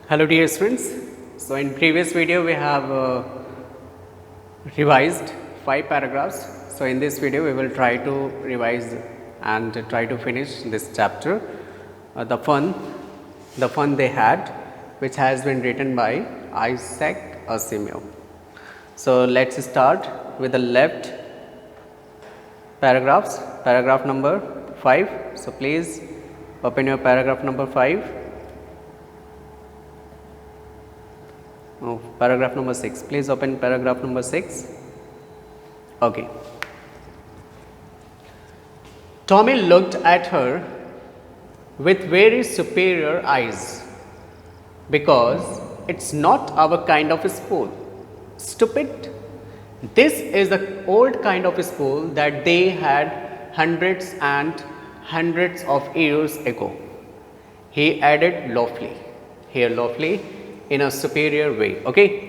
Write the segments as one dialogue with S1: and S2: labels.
S1: Hello dear students. So in previous video we have revised 5 paragraphs. So in this video we will try to revise and try to finish this chapter. The fun they had, which has been written by Isaac Asimov. So let's start with the left paragraphs. Paragraph number 5. So please open your paragraph number 5. Paragraph number 6. Please open paragraph number 6. Okay. Tommy looked at her with very superior eyes because it's not our kind of school. Stupid. This is the old kind of school that they had hundreds and hundreds of years ago. He added loftily. Here loftily in a superior way, okay,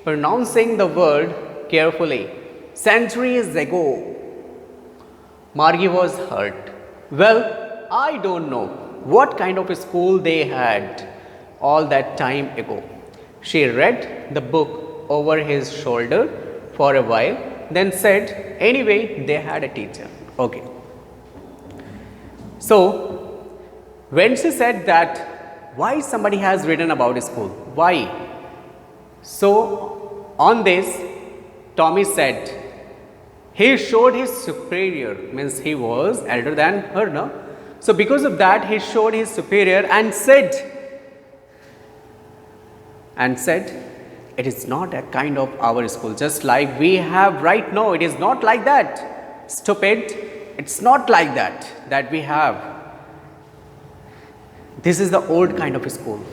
S1: pronouncing the word carefully. Centuries ago. Margie was hurt. Well, I don't know what kind of a school they had all that time ago. She read the book over his shoulder for a while, then said, anyway, they had a teacher. Okay. So, when she said that, why somebody has written about a school? Why? So, on this, Tommy said, he showed his superior, means he was elder than her, no? So, because of that, he showed his superior and said, it is not a kind of our school, just like we have right now. It is not like that. Stupid. It's not like that we have. This is the old kind of school,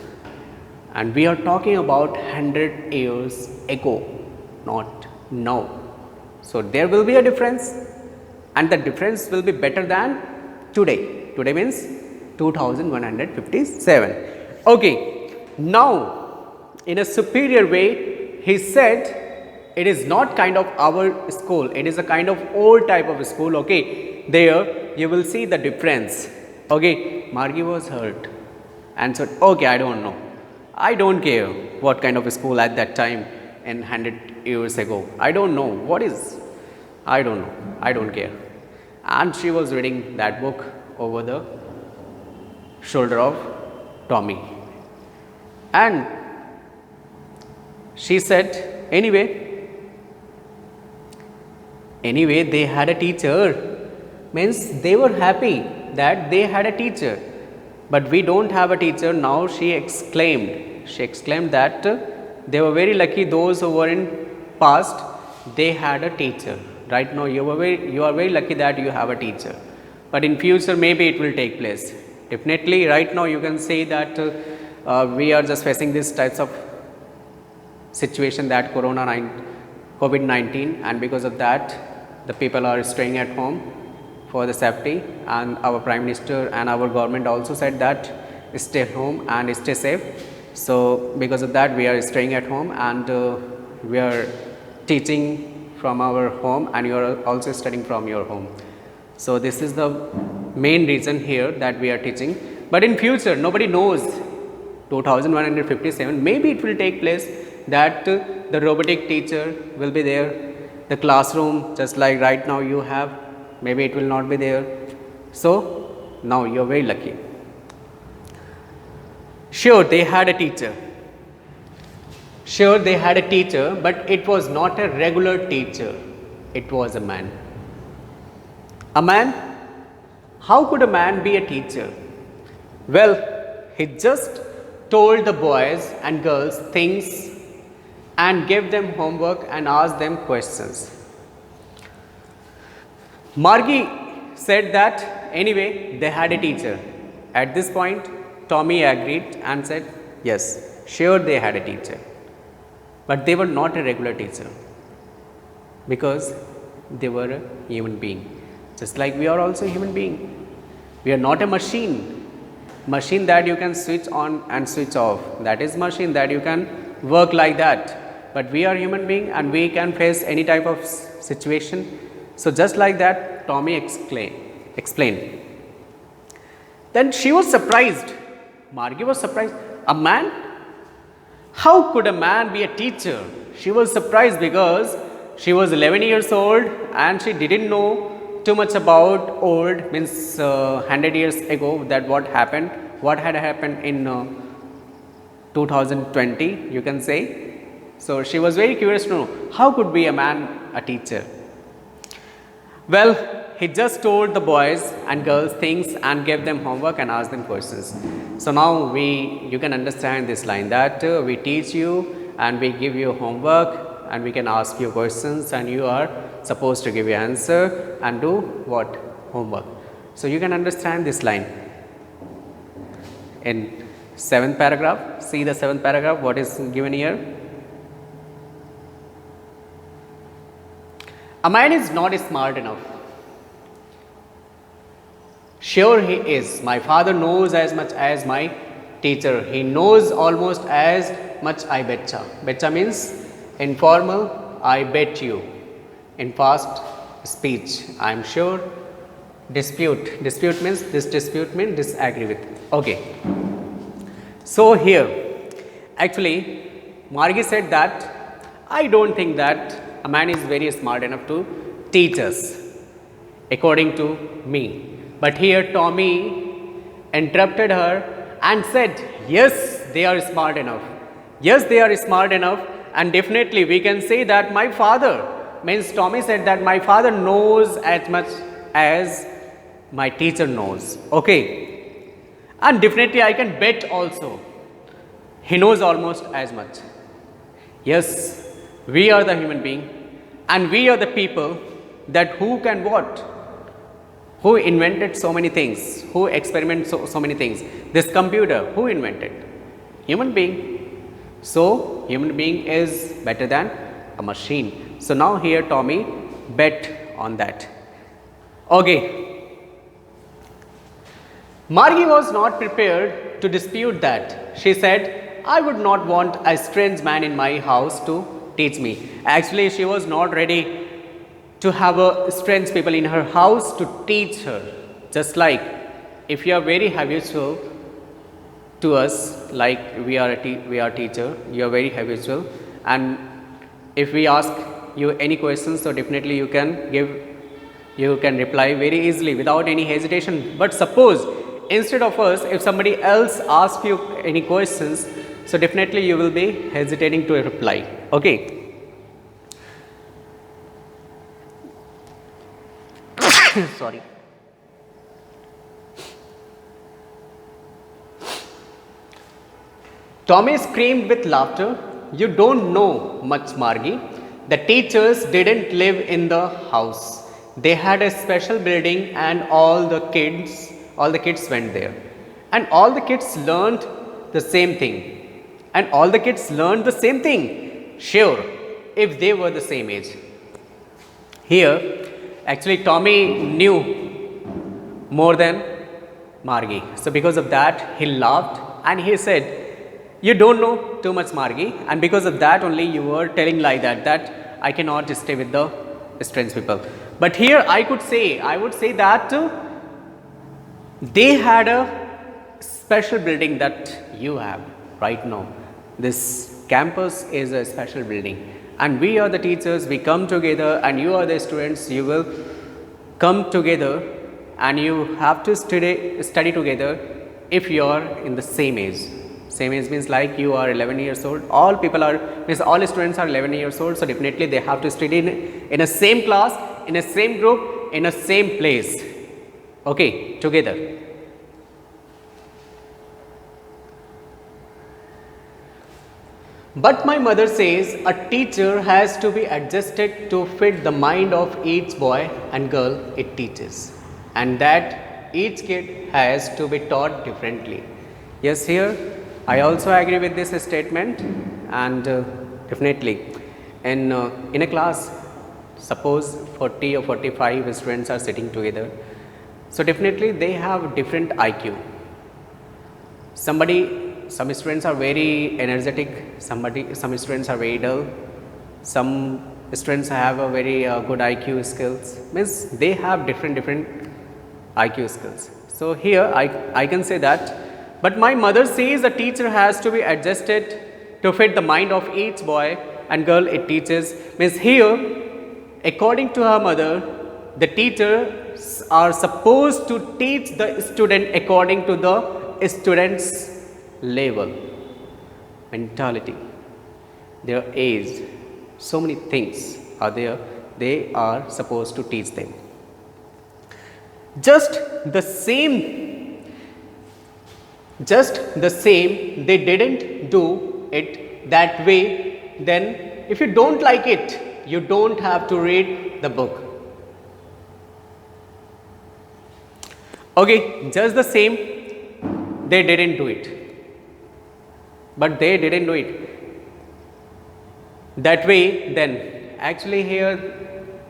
S1: and we are talking about 100 years ago, not now. So there will be a difference, and the difference will be better than today. Today means 2157. Okay, now in a superior way, he said it is not kind of our school, it is a kind of old type of school. Okay, there you will see the difference. Okay, Margie was hurt and said, okay, I don't know. I don't care what kind of a school at that time in 100 years ago. I don't know what is. I don't know. I don't care. And she was reading that book over the shoulder of Tommy. And she said, anyway, they had a teacher. Means they were happy that they had a teacher. But we don't have a teacher now, she exclaimed. She exclaimed that they were very lucky, those who were in past, they had a teacher. Right now you are very lucky that you have a teacher. But in future maybe it will take place. Definitely right now you can say that we are just facing these types of situation, that COVID-19, and because of that the people are staying at home for the safety, and our Prime Minister and our government also said that stay home and stay safe. So because of that we are staying at home, and we are teaching from our home, and you are also studying from your home. So this is the main reason here that we are teaching. But in future nobody knows, 2157 maybe it will take place that the robotic teacher will be there, the classroom just like right now you have, maybe it will not be there. So now you are very lucky. Sure, they had a teacher. Sure, they had a teacher, but it was not a regular teacher. It was a man. A man? How could a man be a teacher? Well, he just told the boys and girls things and gave them homework and asked them questions. Margie said that anyway they had a teacher. At this point Tommy agreed and said, yes, sure they had a teacher, but they were not a regular teacher because they were a human being, just like we are also a human being. We are not a machine that you can switch on and switch off. That is machine that you can work like that, but we are human being and we can face any type of situation. So just like that Tommy explained. Then she was surprised. Margie was surprised. A man? How could a man be a teacher? She was surprised because she was 11 years old and she didn't know too much about old, means 100 years ago, that what had happened in 2020, you can say. So she was very curious to know how could be a man a teacher. Well, he just told the boys and girls things and gave them homework and asked them questions. So now you can understand this line that we teach you and we give you homework and we can ask you questions and you are supposed to give your answer and do what? Homework. So you can understand this line. In 7th paragraph, see the 7th paragraph, what is given here? A man is not smart enough. Sure he is. My father knows as much as my teacher. He knows almost as much I betcha. Betcha means informal, I bet you. In fast speech, I am sure. Dispute. Dispute means disagree with. Okay. So here, actually, Margie said that I don't think that a man is very smart enough to teach us, according to me. But here Tommy interrupted her and said, yes, they are smart enough. Yes, they are smart enough, and definitely we can say that my father, means Tommy said that my father knows as much as my teacher knows. Okay. And definitely I can bet also. He knows almost as much. Yes, we are the human being and we are the people that who can what? Who invented so many things? Who experimented so many things? This computer, who invented? Human being. So, human being is better than a machine. So, now here Tommy bet on that. Okay. Margie was not prepared to dispute that. She said, I would not want a strange man in my house to teach me. Actually, she was not ready to have a strange people in her house to teach her. Just like if you are very habitual to us, like we are teacher, you are very habitual, and if we ask you any questions, so definitely you can reply very easily without any hesitation. But suppose instead of us, if somebody else asks you any questions, so definitely you will be hesitating to reply. Okay. Sorry. Tommy screamed with laughter. You don't know much, Margie. The teachers didn't live in the house. They had a special building and all the kids went there. And all the kids learned the same thing. And all the kids learned the same thing. Sure, if they were the same age. Here, actually, Tommy knew more than Margie. So, because of that, he laughed and he said, you don't know too much, Margie, and because of that only you were telling like that I cannot stay with the strange people. But here I would say that they had a special building that you have right now. This campus is a special building. And we are the teachers, we come together, and you are the students, you will come together and you have to study together if you are in the same age. Same age means like you are 11 years old, all students are 11 years old, so definitely they have to study in a same class, in a same group, in a same place. Okay, together. But my mother says a teacher has to be adjusted to fit the mind of each boy and girl it teaches, and that each kid has to be taught differently. Yes, here I also agree with this statement, and definitely in a class, suppose 40 or 45 students are sitting together, so definitely they have different IQ. Some students are very energetic, some students are very dull, some students have a very good IQ skills, means they have different IQ skills. So here I can say that, but my mother says a teacher has to be adjusted to fit the mind of each boy and girl it teaches. Means here, according to her mother, the teachers are supposed to teach the student according to the student's level, mentality, their age. So many things are there. They are supposed to teach them. Just the same, they didn't do it that way. Then, if you don't like it, you don't have to read the book. Okay, just the same, they didn't do it. But they didn't do it that way. Then, actually, here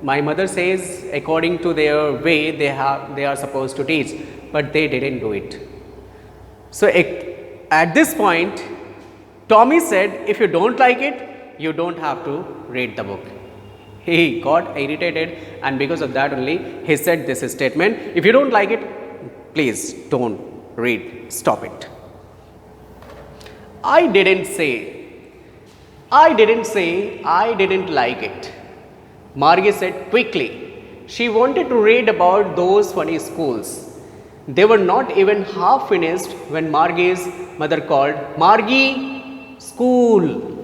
S1: my mother says according to their way they are supposed to teach, but they didn't do it. So at this point, Tommy said, if you don't like it, you don't have to read the book. He got irritated, and because of that only he said this statement, if you don't like it, please don't read, stop it. I didn't I didn't like it, Margie said quickly. She wanted to read about those funny schools. They were not even half finished when Margie's mother called, Margie, school.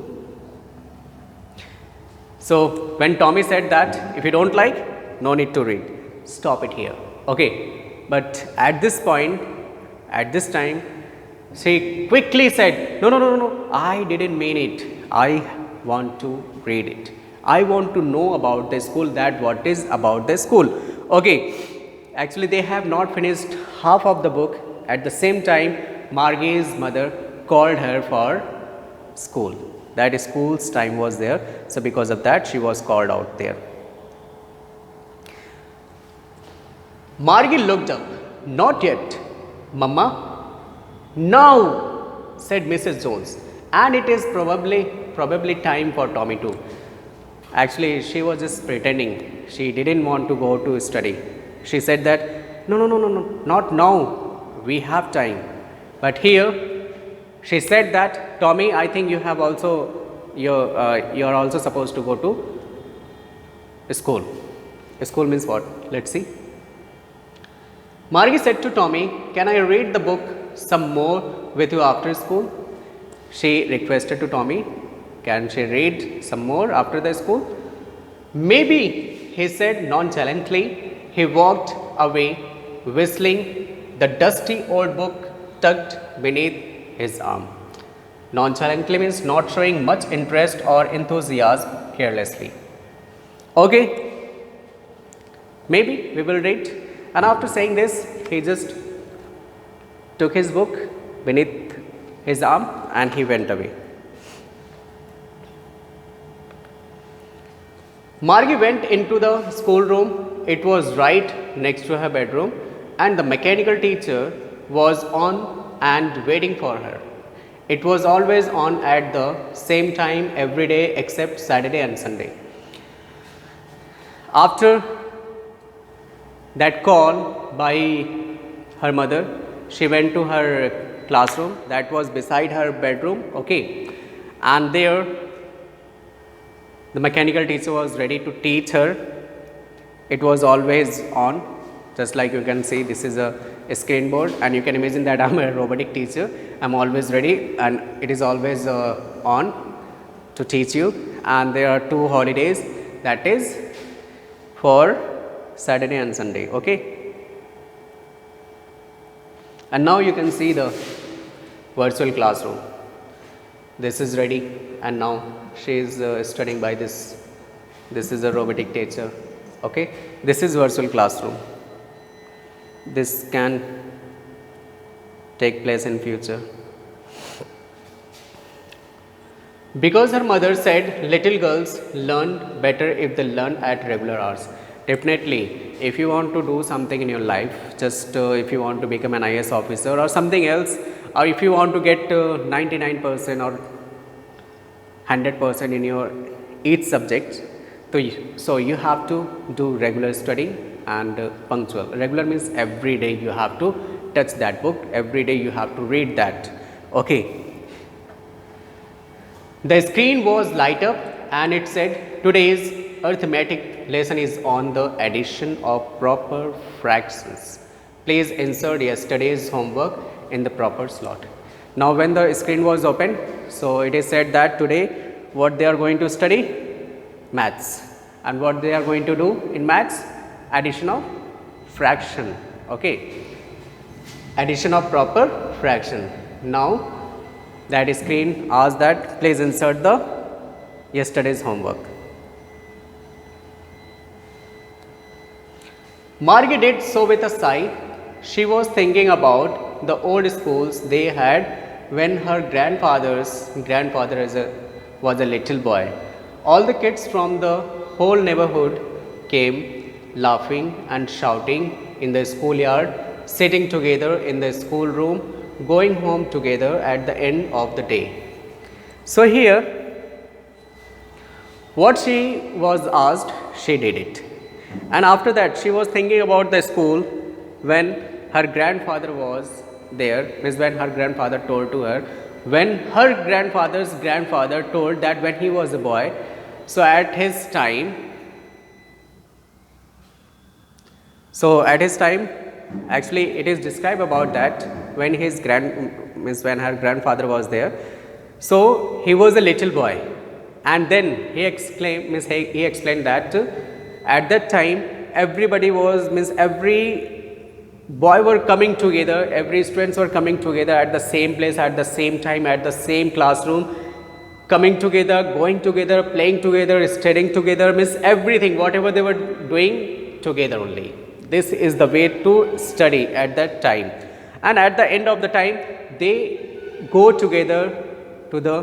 S1: So when Tommy said that, if you don't like, no need to read, stop it here. Okay, but at this point, at this time, she quickly said, no, I didn't mean it. I want to read it. I want to know about the school, that what is about the school. Okay, actually they have not finished half of the book. At the same time, Margie's mother called her for school. That school's time was there. So because of that, she was called out there. Margie looked up. Not yet, Mama. Now, said Mrs. Jones. And it is probably time for Tommy too. Actually, she was just pretending. She didn't want to go to study. She said that, no, not now. We have time. But here, she said that, Tommy, I think you have also, you're also supposed to go to school. School means what? Let's see. Margie said to Tommy, can I read the book some more with you after school? She requested to Tommy, can she read some more after the school? Maybe, he said nonchalantly. He walked away, whistling, the dusty old book tucked beneath his arm. Nonchalantly means not showing much interest or enthusiasm, carelessly. Okay, maybe we will read. And after saying this, he just took his book beneath his arm and he went away. Margie went into the schoolroom. It was right next to her bedroom, and the mechanical teacher was on and waiting for her. It was always on at the same time every day except Saturday and Sunday. After that call by her mother, she went to her classroom that was beside her bedroom. Okay, and there the mechanical teacher was ready to teach her. It was always on, just like you can see, this is a screen board, and you can imagine that I'm a robotic teacher. I'm always ready, and it is always on to teach you. And there are 2 holidays, that is for Saturday and Sunday. Okay, and now you can see the virtual classroom. This is ready, and now she is studying by this. This is a robotic teacher. Okay, this is virtual classroom. This can take place in future. Because her mother said little girls learn better if they learn at regular hours. Definitely, if you want to do something in your life, just if you want to become an IAS officer or something else, or if you want to get 99% or 100% in your each subject, so you have to do regular study and punctual. Regular means every day you have to touch that book, every day you have to read that. Okay. The screen was light up and it said, today's arithmetic lesson is on the addition of proper fractions. Please insert yesterday's homework in the proper slot. Now when the screen was opened, so it is said that today what they are going to study? Maths. And what they are going to do in maths? Addition of fraction. Okay. Addition of proper fraction. Now that screen asks that please insert the yesterday's homework. Margie did so with a sigh. She was thinking about the old schools they had when her grandfather was a little boy. All the kids from the whole neighborhood came laughing and shouting in the schoolyard, sitting together in the schoolroom, going home together at the end of the day. So here, what she was asked, she did it. And after that, she was thinking about the school when her grandfather was there, means when her grandfather told to her, when her grandfather's grandfather told that when he was a boy, so at his time, actually it is described about that when when her grandfather was there, so he was a little boy, and then he explained that at that time everybody was, every boy were coming together, every students were coming together at the same place, at the same time, at the same classroom, coming together, going together, playing together, studying together, everything, whatever they were doing together only. This is the way to study at that time. And at the end of the time, they go together to the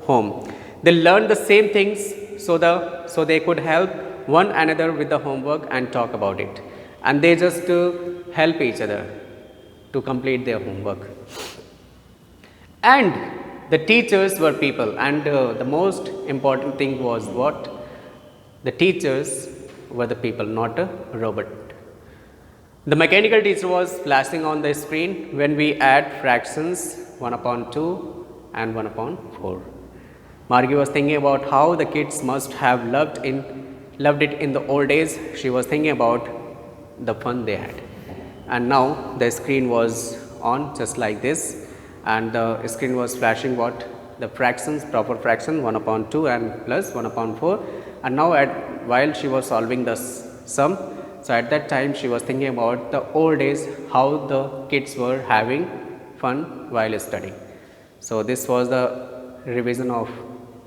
S1: home. They learn the same things so they could help one another with the homework and talk about it. And they just help each other to complete their homework. And the teachers were people, and the most important thing was what? The teachers were the people, not a robot. The mechanical teacher was flashing on the screen when we add fractions 1 upon 2 and 1 upon 4. Margie was thinking about how the kids must have loved it in the old days. She was thinking about the fun they had. And now the screen was on just like this, and the screen was flashing what? The fractions, proper fraction 1 upon 2 and plus 1 upon 4. And now while she was solving the sum, so at that time she was thinking about the old days, how the kids were having fun while studying. So this was the revision of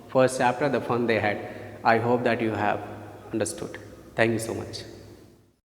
S1: first chapter, the fun they had. I hope that you have understood. Thank you so much.